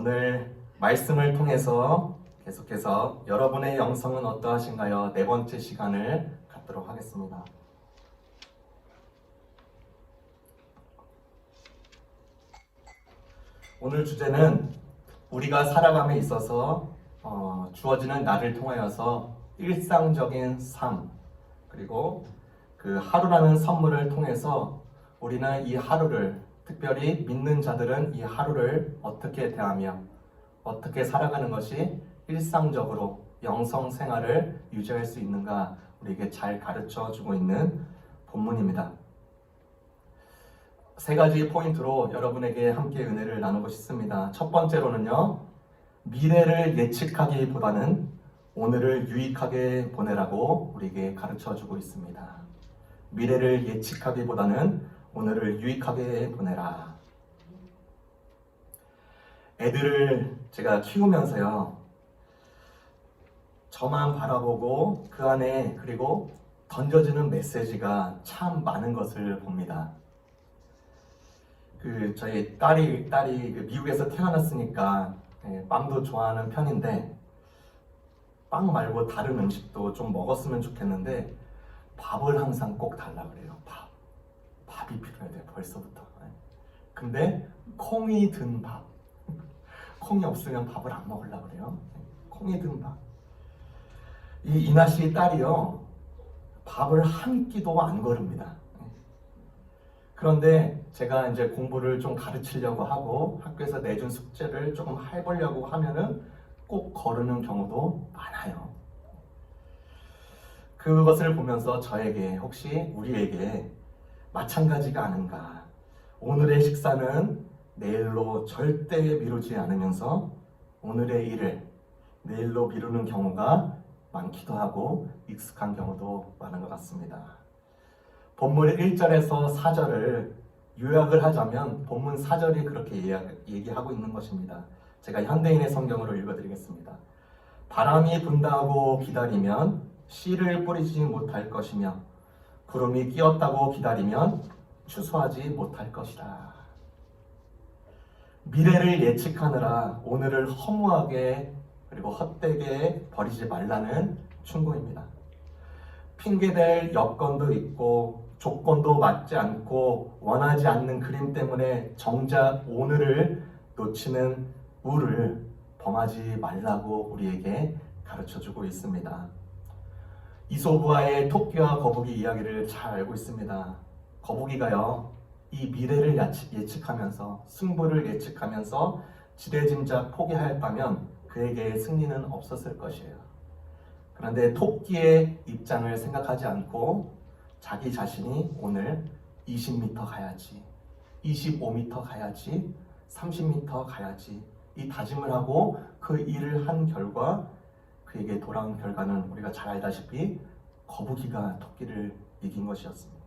오늘 말씀을 통해서 계속해서 여러분의 영성은 어떠하신가요? 네 번째 시간을 갖도록 하겠습니다. 오늘 주제는 우리가 살아감에 있어서 주어지는 날을 통하여서 일상적인 삶, 그리고 그 하루라는 선물을 통해서 우리는 이 하루를, 특별히 믿는 자들은 이 하루를 어떻게 대하며 어떻게 살아가는 것이 일상적으로 영성 생활을 유지할 수 있는가 우리에게 잘 가르쳐 주고 있는 본문입니다. 세 가지 포인트로 여러분에게 함께 은혜를 나누고 싶습니다. 첫 번째로는요, 미래를 예측하기보다는 오늘을 유익하게 보내라고 우리에게 가르쳐 주고 있습니다. 미래를 예측하기보다는 오늘을 유익하게 보내라. 애들을 제가 키우면서요, 저만 바라보고 그 안에 그리고 던져지는 메시지가 참 많은 것을 봅니다. 저희 딸이 미국에서 태어났으니까 빵도 좋아하는 편인데, 빵 말고 다른 음식도 좀 먹었으면 좋겠는데 밥을 항상 꼭 달라 그래요. 밥이 필요해야 돼요, 벌써부터. 근데 콩이 든 밥, 콩이 없으면 밥을 안 먹으려고 그래요. 콩이 든 밥. 이 이나 씨 딸이요, 밥을 한 끼도 안 거릅니다. 그런데 제가 이제 공부를 좀 가르치려고 하고 학교에서 내준 숙제를 조금 해보려고 하면은 꼭 거르는 경우도 많아요. 그것을 보면서 저에게, 혹시 우리에게 마찬가지가 아닌가. 오늘의 식사는 내일로 절대 미루지 않으면서 오늘의 일을 내일로 미루는 경우가 많기도 하고 익숙한 경우도 많은 것 같습니다. 본문 1절에서 4절을 요약을 하자면 본문 4절이 그렇게 얘기하고 있는 것입니다. 제가 현대인의 성경으로 읽어드리겠습니다. 바람이 분다고 기다리면 씨를 뿌리지 못할 것이며 구름이 끼었다고 기다리면 추수하지 못할 것이라. 미래를 예측하느라 오늘을 허무하게 그리고 헛되게 버리지 말라는 충고입니다. 핑계댈 여건도 있고 조건도 맞지 않고 원하지 않는 그림 때문에 정작 오늘을 놓치는 우를 범하지 말라고 우리에게 가르쳐주고 있습니다. 이솝우화의 토끼와 거북이 이야기를 잘 알고 있습니다. 거북이가요, 이 미래를 예측하면서 승부를 예측하면서 지레짐작 포기하였다면 그에게 승리는 없었을 것이에요. 그런데 토끼의 입장을 생각하지 않고 자기 자신이 오늘 20m 가야지, 25m 가야지, 30m 가야지 이 다짐을 하고 그 일을 한 결과 그에게 돌아온 결과는 우리가 잘 알다시피 거북이가 토끼를 이긴 것이었습니다.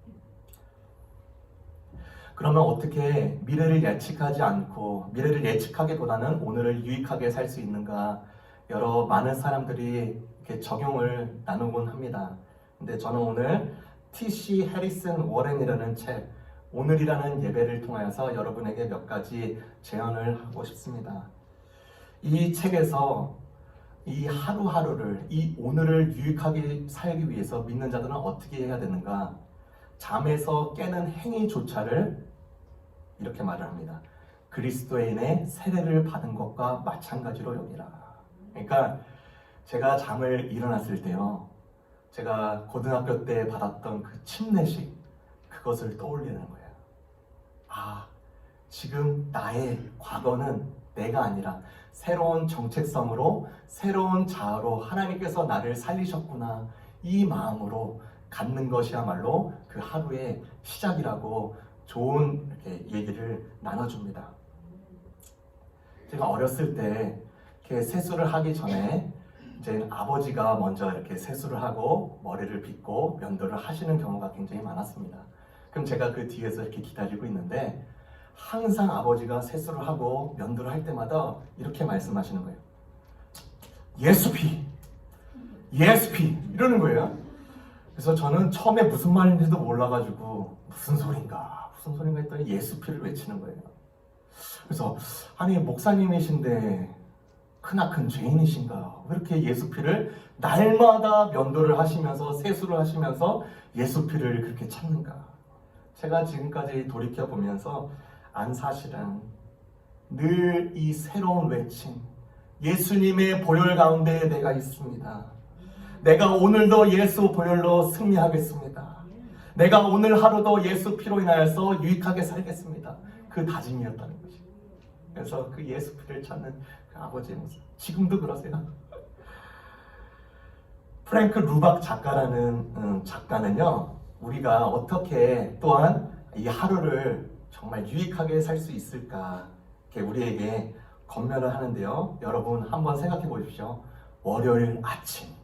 그러면 어떻게 미래를 예측하지 않고 미래를 예측하기보다는 오늘을 유익하게 살 수 있는가? 많은 사람들이 이렇게 적용을 나누곤 합니다. 근데 저는 오늘 T.C. 해리슨 워렌이라는 책, 오늘이라는 예배를 통하여서 여러분에게 몇 가지 제안을 하고 싶습니다. 이 책에서 이 하루하루를, 이 오늘을 유익하게 살기 위해서 믿는 자들은 어떻게 해야 되는가? 잠에서 깨는 행위조차를 이렇게 말을 합니다. 그리스도인의 세례를 받은 것과 마찬가지로 여기라. 그러니까 제가 잠을 일어났을 때요, 제가 고등학교 때 받았던 그 침례식, 그것을 떠올리는 거예요. 아, 지금 나의 과거는 내가 아니라 새로운 정체성으로, 새로운 자아로 하나님께서 나를 살리셨구나, 이 마음으로 갖는 것이야말로 그 하루의 시작이라고 좋은 이렇게 얘기를 나눠줍니다. 제가 어렸을 때 이렇게 세수를 하기 전에 이제 아버지가 먼저 이렇게 세수를 하고 머리를 빗고 면도를 하시는 경우가 굉장히 많았습니다. 그럼 제가 그 뒤에서 이렇게 기다리고 있는데 항상 아버지가 세수를 하고 면도를 할 때마다 이렇게 말씀하시는 거예요. 예수피! 예수피! 이러는 거예요. 그래서 저는 처음에 무슨 말인지도 몰라가지고 무슨 소린가 했더니 예수피를 외치는 거예요. 그래서 아니 목사님이신데 크나큰 죄인이신가? 왜 이렇게 예수 피를 날마다 면도를 하시면서 세수를 하시면서 예수 피를 그렇게 찾는가? 제가 지금까지 돌이켜 보면서 안 사실은 늘 이 새로운 외침, 예수님의 보혈 가운데 내가 있습니다. 내가 오늘도 예수 보혈로 승리하겠습니다. 내가 오늘 하루도 예수 피로 인하여서 유익하게 살겠습니다. 그 다짐이었다는 거지. 그래서 그 예수 피를 찾는 그 아버지의 모습. 지금도 그러세요? 프랭크 루박 작가라는 작가는요, 우리가 어떻게 또한 이 하루를 정말 유익하게 살 수 있을까, 이렇게 우리에게 권면을 하는데요. 여러분 한번 생각해 보십시오. 월요일 아침.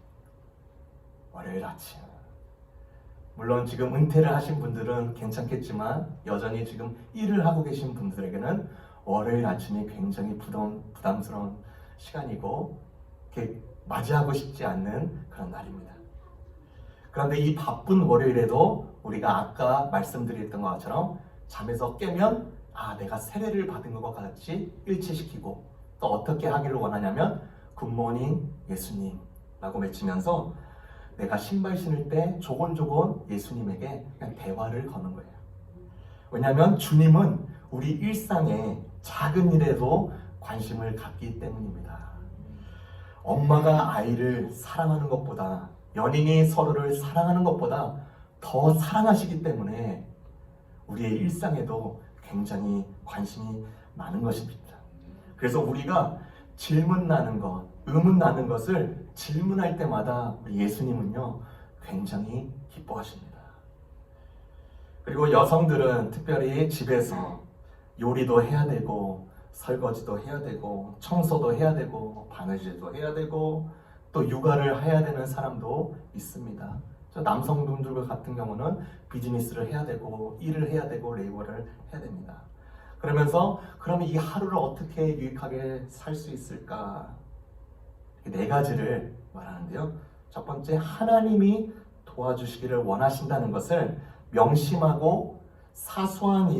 물론 지금 은퇴를 하신 분들은 괜찮겠지만 여전히 지금 일을 하고 계신 분들에게는 월요일 아침이 굉장히 부담스러운 시간이고 이렇게 맞이하고 싶지 않는 그런 날입니다. 그런데 이 바쁜 월요일에도 우리가 아까 말씀드렸던 것처럼 잠에서 깨면 내가 세례를 받은 것과 같이 일치시키고 또 어떻게 하기를 원하냐면 굿모닝 예수님 라고 외치면서 내가 신발 신을 때 조곤조곤 예수님에게 그냥 대화를 거는 거예요. 왜냐하면 주님은 우리 일상의 작은 일에도 관심을 갖기 때문입니다. 엄마가 아이를 사랑하는 것보다, 연인이 서로를 사랑하는 것보다 더 사랑하시기 때문에 우리의 일상에도 굉장히 관심이 많은 것입니다. 그래서 우리가 질문 나는 것, 의문 나는 것을 질문할 때마다 우리 예수님은요 굉장히 기뻐하십니다. 그리고 여성들은 특별히 집에서 요리도 해야 되고 설거지도 해야 되고 청소도 해야 되고 바느질도 해야 되고 또 육아를 해야 되는 사람도 있습니다. 남성분들 같은 경우는 비즈니스를 해야 되고 일을 해야 되고 레이버를 해야 됩니다. 그러면서 그러면 이 하루를 어떻게 유익하게 살 수 있을까? 네 가지를 말하는데요. 첫 번째, 하나님이 도와주시기를 원하신다는 것을 명심하고 사소한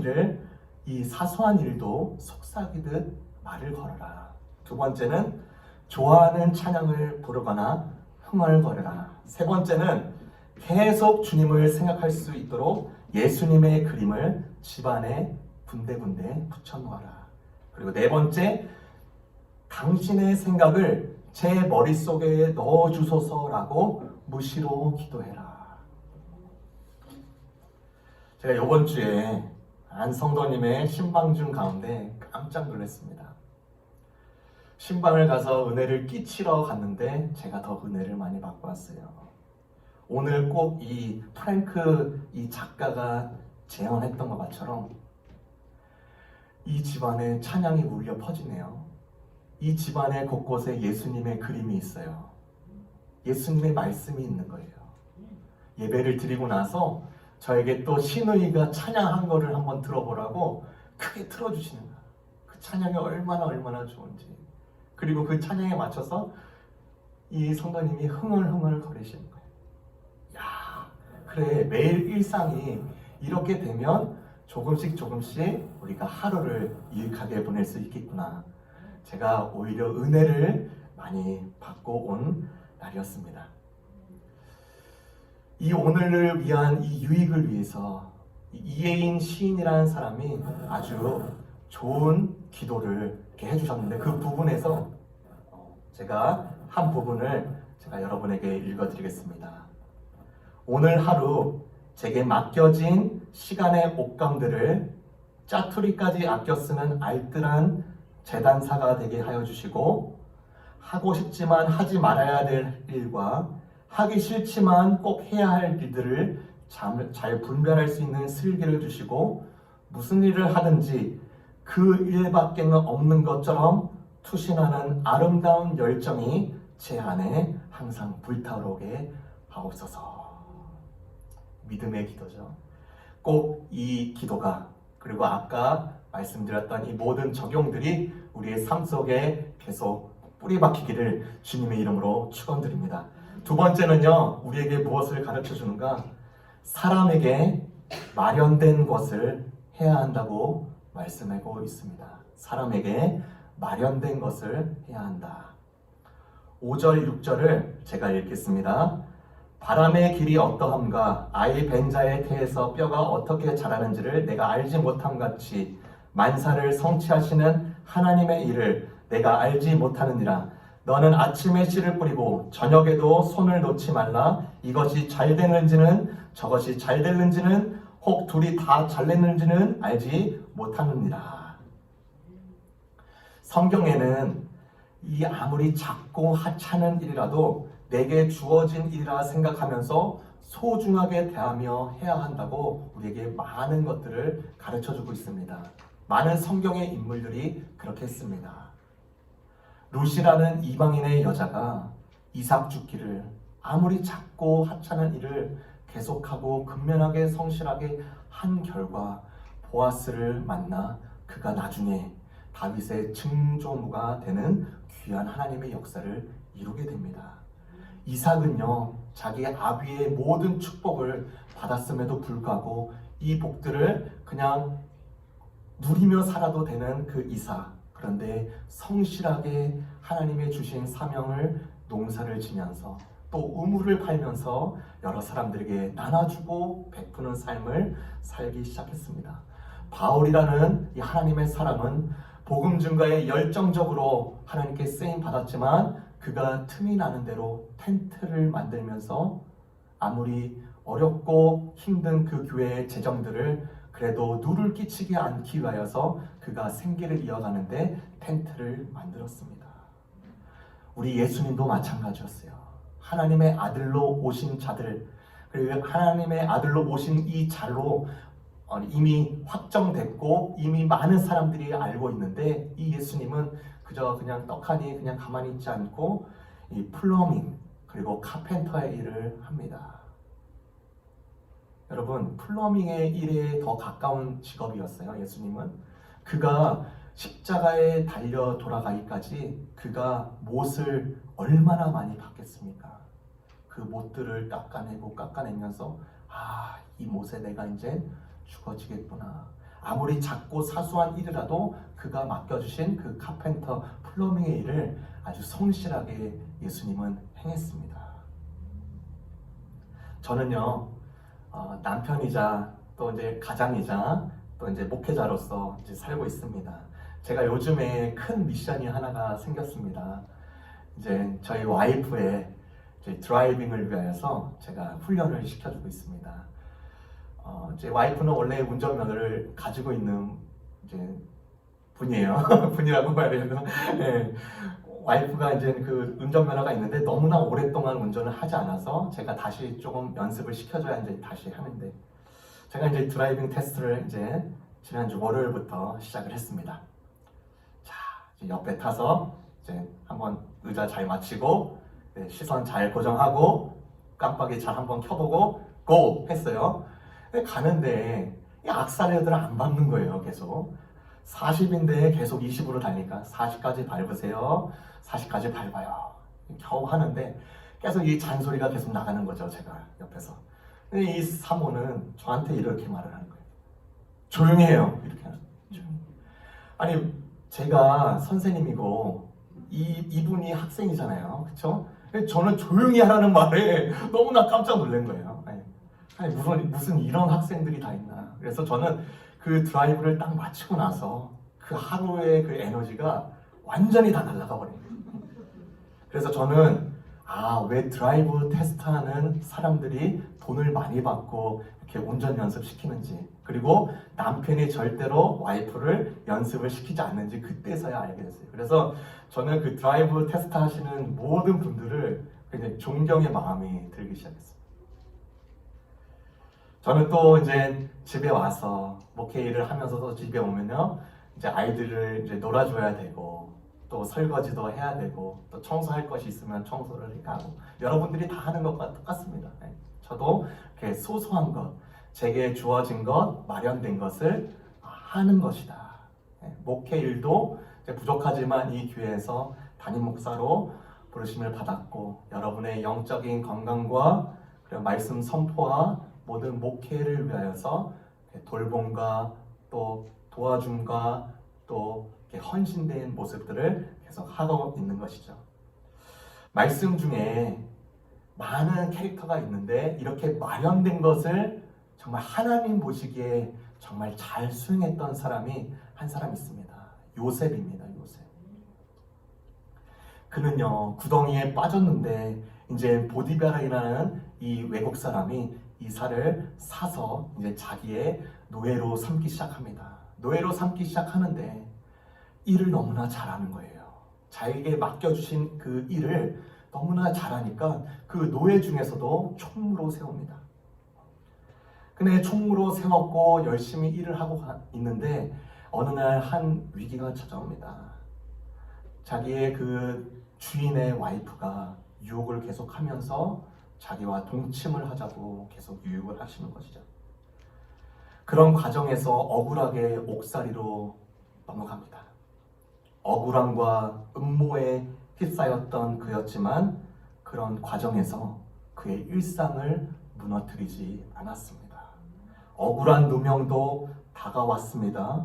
일도 속삭이듯 말을 걸어라. 두 번째는 좋아하는 찬양을 부르거나 흥얼거려라. 세 번째는 계속 주님을 생각할 수 있도록 예수님의 그림을 집안에 군데군데 붙여놓아라. 그리고 네 번째, 당신의 생각을 제 머릿속에 넣어주소서라고 무시로 기도해라. 제가 이번 주에 한 성도님의 신방중 가운데 깜짝 놀랐습니다. 신방을 가서 은혜를 끼치러 갔는데 제가 더 은혜를 많이 받고 왔어요. 오늘 꼭 이 프랭크 이 작가가 제언했던 것처럼 이 집안에 찬양이 울려 퍼지네요. 이 집안의 곳곳에 예수님의 그림이 있어요. 예수님의 말씀이 있는 거예요. 예배를 드리고 나서 저에게 또 신우이가 찬양한 거를 한번 들어보라고 크게 틀어주시는 거예요. 그 찬양이 얼마나 좋은지. 그리고 그 찬양에 맞춰서 이 성도님이 흥얼흥얼 거리시는 거예요. 야, 그래, 매일 일상이 이렇게 되면 조금씩 우리가 하루를 유익하게 보낼 수 있겠구나. 제가 오히려 은혜를 많이 받고 온 날이었습니다. 이 오늘을 위한 이 유익을 위해서 이예인 시인이라는 사람이 아주 좋은 기도를 이렇게 해주셨는데 그 부분에서 제가 한 부분을 제가 여러분에게 읽어드리겠습니다. 오늘 하루 제게 맡겨진 시간의 옷감들을 짜투리까지 아껴 쓰는 알뜰한 재단사가 되게 하여 주시고 하고 싶지만 하지 말아야 될 일과 하기 싫지만 꼭 해야 할 일들을 잘 분별할 수 있는 슬기를 주시고 무슨 일을 하든지 그 일밖에는 없는 것처럼 투신하는 아름다운 열정이 제 안에 항상 불타오르게 하옵소서. 믿음의 기도죠. 꼭 이 기도가 그리고 아까 말씀드렸던 이 모든 적용들이 우리의 삶 속에 계속 뿌리 박히기를 주님의 이름으로 축원드립니다. 두 번째는요, 우리에게 무엇을 가르쳐 주는가? 사람에게 마련된 것을 해야 한다고 말씀하고 있습니다. 사람에게 마련된 것을 해야 한다. 5절, 6절을 제가 읽겠습니다. 바람의 길이 어떠함과 아이 벤 자의 태에서 뼈가 어떻게 자라는지를 내가 알지 못함 같이 만사를 성취하시는 하나님의 일을 내가 알지 못하느니라. 너는 아침에 씨를 뿌리고 저녁에도 손을 놓지 말라. 이것이 잘 되는지는 저것이 잘 되는지는 혹 둘이 다 잘 됐는지는 알지 못하느니라. 성경에는 이 아무리 작고 하찮은 일이라도 내게 주어진 일이라 생각하면서 소중하게 대하며 해야 한다고 우리에게 많은 것들을 가르쳐주고 있습니다. 많은 성경의 인물들이 그렇게 했습니다. 룻이라는 이방인의 여자가 이삭 죽기를 아무리 작고 하찮은 일을 계속하고 근면하게 성실하게 한 결과 보아스를 만나 그가 나중에 다윗의 증조무가 되는 귀한 하나님의 역사를 이루게 됩니다. 이삭은요, 자기 아비의 모든 축복을 받았음에도 불구하고 이 복들을 그냥 누리며 살아도 되는 그 이삭, 그런데 성실하게 하나님의 주신 사명을 농사를 지면서 또 우물을 팔면서 여러 사람들에게 나눠주고 베푸는 삶을 살기 시작했습니다. 바울이라는 이 하나님의 사람은 복음 증거에 열정적으로 하나님께 쓰임 받았지만 그가 틈이 나는 대로 텐트를 만들면서 아무리 어렵고 힘든 그 교회의 재정들을 그래도 누를 끼치지 않기 위하여서 그가 생계를 이어가는데 텐트를 만들었습니다. 우리 예수님도 마찬가지였어요. 하나님의 아들로 오신 자들, 그리고 하나님의 아들로 오신 이 자로 이미 확정됐고 이미 많은 사람들이 알고 있는데 이 예수님은 그저 그냥 떡하니 그냥 가만히 있지 않고 이 플러밍 그리고 카펜터의 일을 합니다. 여러분, 플러밍의 일에 더 가까운 직업이었어요. 예수님은 그가 십자가에 달려 돌아가기까지 그가 못을 얼마나 많이 받겠습니까? 그 못들을 깎아내면서 이 못에 내가 이제 죽어지겠구나. 아무리 작고 사소한 일이라도 그가 맡겨주신 그 카펜터 플러밍의 일을 아주 성실하게 예수님은 행했습니다. 저는요, 남편이자 또 이제 가장이자 또 이제 목회자로서 이제 살고 있습니다. 제가 요즘에 큰 미션이 하나가 생겼습니다. 이제 저희 와이프의 이제 드라이빙을 위하여서 제가 훈련을 시켜주고 있습니다. 제 와이프는 원래 운전면허를 가지고 있는 이제 분이에요. 분이라고 말해야 되나? 네. 와이프가 이제 그 운전면허가 있는데 너무나 오랫동안 운전을 하지 않아서 제가 다시 조금 연습을 시켜줘야 이제 다시 하는데 제가 이제 드라이빙 테스트를 이제 지난주 월요일부터 시작을 했습니다. 자, 이제 옆에 타서 이제 한번 의자 잘 맞추고 시선 잘 고정하고 깜빡이 잘 한번 켜보고 고! 했어요. 가는데 이 악살레들을 안 밟는 거예요. 계속 40인데 계속 20으로 달리니까 40까지 밟으세요. 40까지 밟아요. 겨우 하는데 계속 이 잔소리가 계속 나가는 거죠. 제가 옆에서. 근데 이 사모는 저한테 이렇게 말을 하는 거예요. 조용히 해요. 이렇게 하는 거예요. 아니, 제가 선생님이고 이분이 학생이잖아요. 그렇죠? 저는 조용히 하라는 말에 너무나 깜짝 놀란 거예요. 아니, 무슨 이런 학생들이 다 있나. 그래서 저는 그 드라이브를 딱 마치고 나서 그 하루의 그 에너지가 완전히 다 날아가 버린 거예요. 그래서 저는 왜 드라이브 테스트하는 사람들이 돈을 많이 받고 이렇게 운전 연습 시키는지, 그리고 남편이 절대로 와이프를 연습을 시키지 않는지 그때서야 알게 됐어요. 그래서 저는 그 드라이브 테스트 하시는 모든 분들을 굉장히 존경의 마음이 들기 시작했어요. 저는 또 이제 집에 와서 목회 일을 하면서도 집에 오면요, 이제 아이들을 이제 놀아줘야 되고, 또 설거지도 해야 되고, 또 청소할 것이 있으면 청소를 하고, 여러분들이 다 하는 것과 똑같습니다. 저도 이렇게 소소한 것, 제게 주어진 것, 마련된 것을 하는 것이다. 목회 일도 부족하지만 이 교회에서 담임 목사로 부르심을 받았고, 여러분의 영적인 건강과 그리고 말씀 선포와 모든 목회를 위하여서 돌봄과 또 도와줌과 또 헌신된 모습들을 계속 하고 있는 것이죠. 말씀 중에 많은 캐릭터가 있는데 이렇게 마련된 것을 정말 하나님 보시기에 정말 잘 수행했던 사람이 한 사람 있습니다. 요셉입니다. 요셉. 그는요, 구덩이에 빠졌는데 이제 보디바라라는 이 외국 사람이 이 살을 사서 이제 자기의 노예로 삼기 시작합니다. 노예로 삼기 시작하는데 일을 너무나 잘하는 거예요. 자기에게 맡겨주신 그 일을 너무나 잘하니까 그 노예 중에서도 총무로 세웁니다. 근데 총무로 세웠고 열심히 일을 하고 있는데 어느 날 한 위기가 찾아옵니다. 자기의 그 주인의 와이프가 유혹을 계속하면서 자기와 동침을 하자고 계속 유혹을 하시는 것이죠. 그런 과정에서 억울하게 옥살이로 넘어갑니다. 억울함과 음모에 휩싸였던 그였지만 그런 과정에서 그의 일상을 무너뜨리지 않았습니다. 억울한 누명도 다가왔습니다.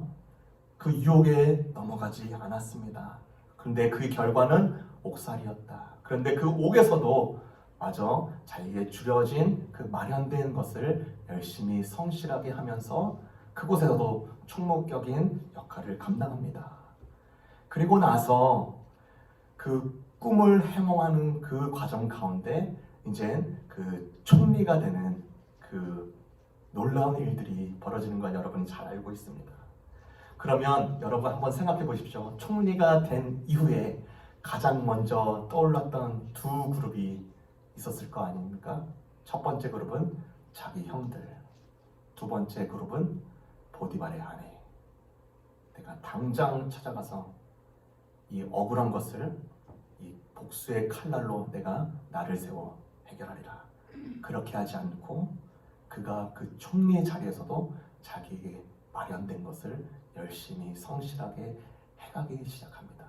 그 유혹에 넘어가지 않았습니다. 그런데 그 결과는 옥살이였다. 그런데 그 옥에서도 마저 자기에게 주려진 그 마련된 것을 열심히 성실하게 하면서 그곳에서도 총목격인 역할을 감당합니다. 그리고 나서 그 꿈을 해몽하는 그 과정 가운데 이제 그 총리가 되는 그 놀라운 일들이 벌어지는 걸 여러분이 잘 알고 있습니다. 그러면 여러분 한번 생각해 보십시오. 총리가 된 이후에 가장 먼저 떠올랐던 두 그룹이 있었을 거 아닙니까? 첫 번째 그룹은 자기 형들, 두 번째 그룹은 보디발의 아내. 내가 당장 찾아가서 이 억울한 것을 이 복수의 칼날로 내가 나를 세워 해결하리라. 그렇게 하지 않고 그가 그 총리의 자리에서도 자기에게 마련된 것을 열심히 성실하게 해가기 시작합니다.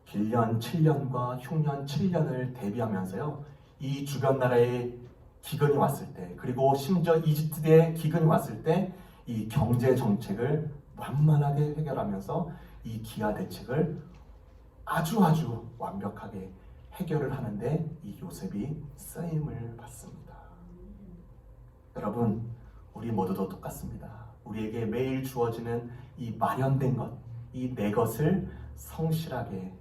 길년 7년과 흉년 7년을 대비하면서요, 이 주변 나라에 기근이 왔을 때, 그리고 심지어 이집트에 기근이 왔을 때 이 경제 정책을 완만하게 해결하면서 이 기아 대책을 아주 완벽하게 해결을 하는데 이 요셉이 쓰임을 받습니다. 여러분, 우리 모두도 똑같습니다. 우리에게 매일 주어지는 이 마련된 것, 이 내 것을 성실하게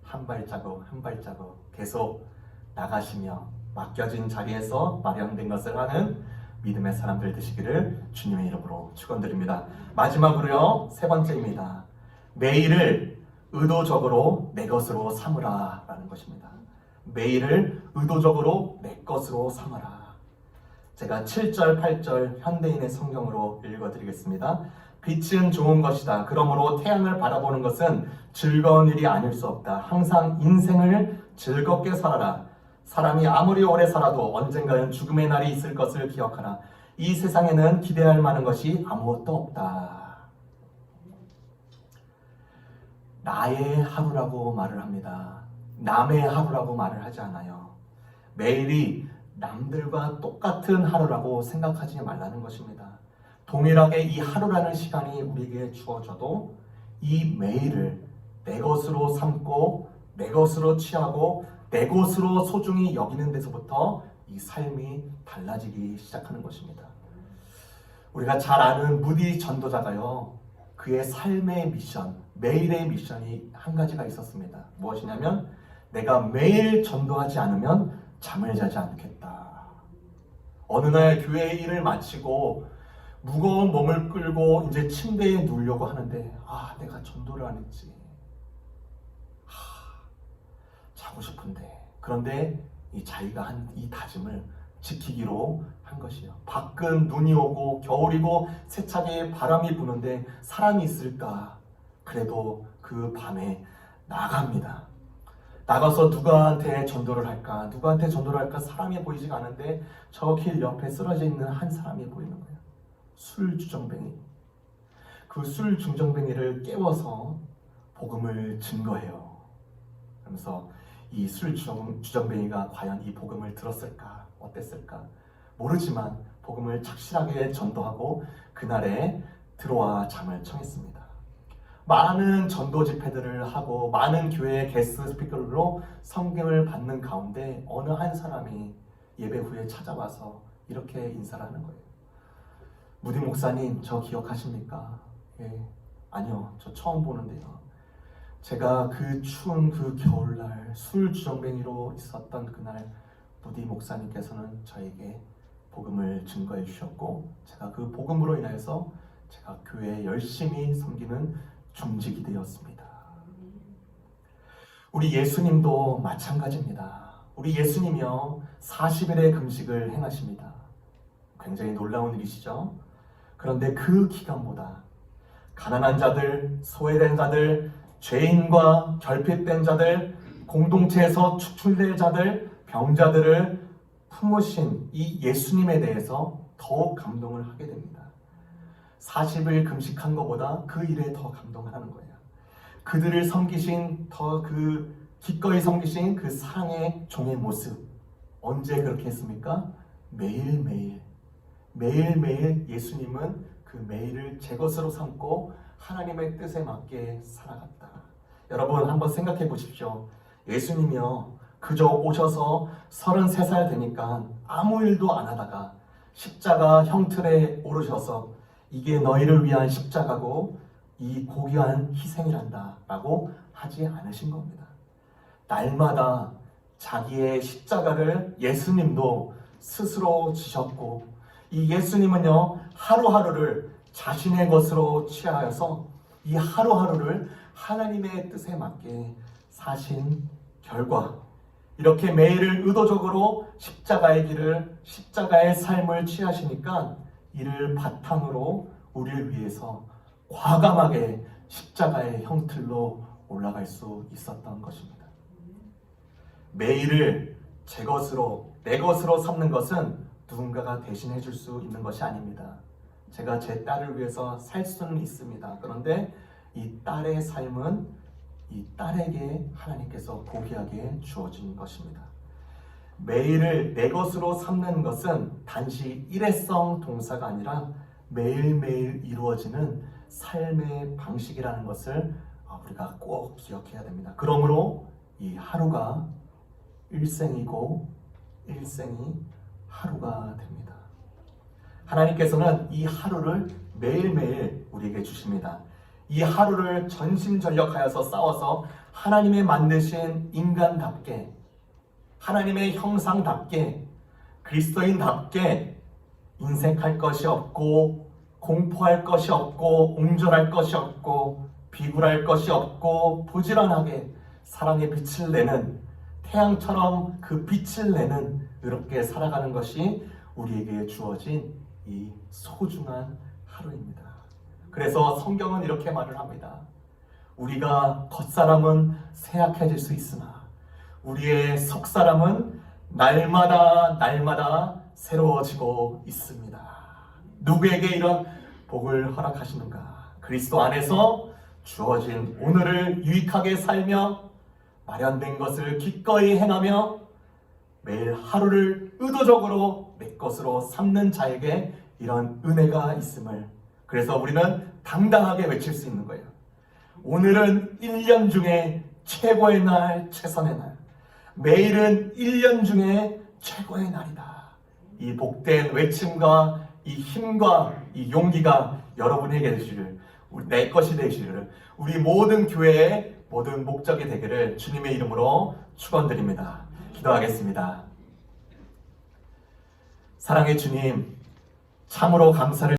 한 발자국 한 발자국 계속 나가시며 맡겨진 자리에서 마련된 것을 하는 믿음의 사람들 되시기를 주님의 이름으로 축원드립니다. 마지막으로요, 세 번째입니다. 매일을 의도적으로 내 것으로 삼으라 라는 것입니다. 매일을 의도적으로 내 것으로 삼아라. 제가 7절, 8절 현대인의 성경으로 읽어드리겠습니다. 빛은 좋은 것이다. 그러므로 태양을 바라보는 것은 즐거운 일이 아닐 수 없다. 항상 인생을 즐겁게 살아라. 사람이 아무리 오래 살아도 언젠가는 죽음의 날이 있을 것을 기억하라. 이 세상에는 기대할 만한 것이 아무것도 없다. 나의 하루라고 말을 합니다. 남의 하루라고 말을 하지 않아요. 매일이 남들과 똑같은 하루라고 생각하지 말라는 것입니다. 동일하게 이 하루라는 시간이 우리에게 주어져도 이 매일을 내 것으로 삼고 내 것으로 취하고 내 것으로 소중히 여기는 데서부터 이 삶이 달라지기 시작하는 것입니다. 우리가 잘 아는 무디 전도자가요, 그의 삶의 미션, 매일의 미션이 한 가지가 있었습니다. 무엇이냐면 내가 매일 전도하지 않으면 잠을 자지 않겠다. 어느 날 교회 일을 마치고 무거운 몸을 끌고 이제 침대에 누우려고 하는데 내가 전도를 안 했지. 자고 싶은데. 그런데 이 자기가 한 이 다짐을 지키기로 한 것이요. 밖은 눈이 오고 겨울이고 세차게 바람이 부는데 사람이 있을까? 그래도 그 밤에 나갑니다. 나가서 누구한테 전도를 할까? 누구한테 전도를 할까? 사람이 보이지가 않은데 저 길 옆에 쓰러져 있는 한 사람이 보이는 거예요. 술 주정뱅이. 그 술 주정뱅이를 깨워서 복음을 증거해요. 그러면서 이 술 주정뱅이가 과연 이 복음을 들었을까? 어땠을까? 모르지만 복음을 착실하게 전도하고 그날에 들어와 잠을 청했습니다. 많은 전도 집회들을 하고 많은 교회 게스트 스피커로 성경을 받는 가운데 어느 한 사람이 예배 후에 찾아와서 이렇게 인사를 하는 거예요. 무디 목사님, 저 기억하십니까? 예, 아니요, 저 처음 보는데요. 제가 그 추운 그 겨울날 술 주정뱅이로 있었던 그날 무디 목사님께서는 저에게 복음을 증거해 주셨고, 제가 그 복음으로 인해서 제가 교회에 열심히 섬기는 중직이 되었습니다. 우리 예수님도 마찬가지입니다. 우리 예수님이요 40일의 금식을 행하십니다. 굉장히 놀라운 일이시죠? 그런데 그 기간보다 가난한 자들, 소외된 자들, 죄인과 결핍된 자들, 공동체에서 축출될 자들, 병자들을 품으신 이 예수님에 대해서 더욱 감동을 하게 됩니다. 40일 금식한 것보다 그 일에 더 감동을 하는 거예요. 그들을 섬기신 기꺼이 섬기신 그 사랑의 종의 모습. 언제 그렇게 했습니까? 매일매일 예수님은 그 매일을 제 것으로 삼고 하나님의 뜻에 맞게 살아갔다. 여러분 한번 생각해 보십시오. 예수님이요 그저 오셔서 33살 되니까 아무 일도 안 하다가 십자가 형틀에 오르셔서 이게 너희를 위한 십자가고 이 고귀한 희생이란다 라고 하지 않으신 겁니다. 날마다 자기의 십자가를 예수님도 스스로 지셨고, 이 예수님은요 하루하루를 자신의 것으로 취하여서 이 하루하루를 하나님의 뜻에 맞게 사신 결과, 이렇게 매일을 의도적으로 십자가의 길을, 십자가의 삶을 취하시니까 이를 바탕으로 우리를 위해서 과감하게 십자가의 형틀로 올라갈 수 있었던 것입니다. 매일을 제 것으로, 내 것으로 삼는 것은 누군가가 대신해 줄 수 있는 것이 아닙니다. 제가 제 딸을 위해서 살 수는 있습니다. 그런데 이 딸의 삶은 이 딸에게 하나님께서 고귀하게 주어진 것입니다. 매일을 내 것으로 삼는 것은 단지 일회성 동사가 아니라 매일매일 이루어지는 삶의 방식이라는 것을 우리가 꼭 기억해야 됩니다. 그러므로 이 하루가 일생이고 일생이 하루가 됩니다. 하나님께서는 이 하루를 매일매일 우리에게 주십니다. 이 하루를 전심전력하여서 싸워서 하나님의 만드신 인간답게, 하나님의 형상답게, 그리스도인답게 인색할 것이 없고 공포할 것이 없고 옹졸할 것이 없고 비굴할 것이 없고 부지런하게 사랑의 빛을 내는, 태양처럼 그 빛을 내는 의롭게 살아가는 것이 우리에게 주어진 이 소중한 하루입니다. 그래서 성경은 이렇게 말을 합니다. 우리가 겉사람은 쇠약해질 수 있으나 우리의 속사람은 날마다 새로워지고 있습니다. 누구에게 이런 복을 허락하시는가? 그리스도 안에서 주어진 오늘을 유익하게 살며 마련된 것을 기꺼이 행하며 매일 하루를 의도적으로 내 것으로 삼는 자에게 이런 은혜가 있음을, 그래서 우리는 당당하게 외칠 수 있는 거예요. 오늘은 1년 중에 최고의 날, 최선의 날. 매일은 1년 중에 최고의 날이다. 이 복된 외침과 이 힘과 이 용기가 여러분에게 되시기를, 내 것이 되시기를, 우리 모든 교회의 모든 목적이 되기를 주님의 이름으로 축원드립니다. 기도하겠습니다. 사랑의 주님, 참으로 감사를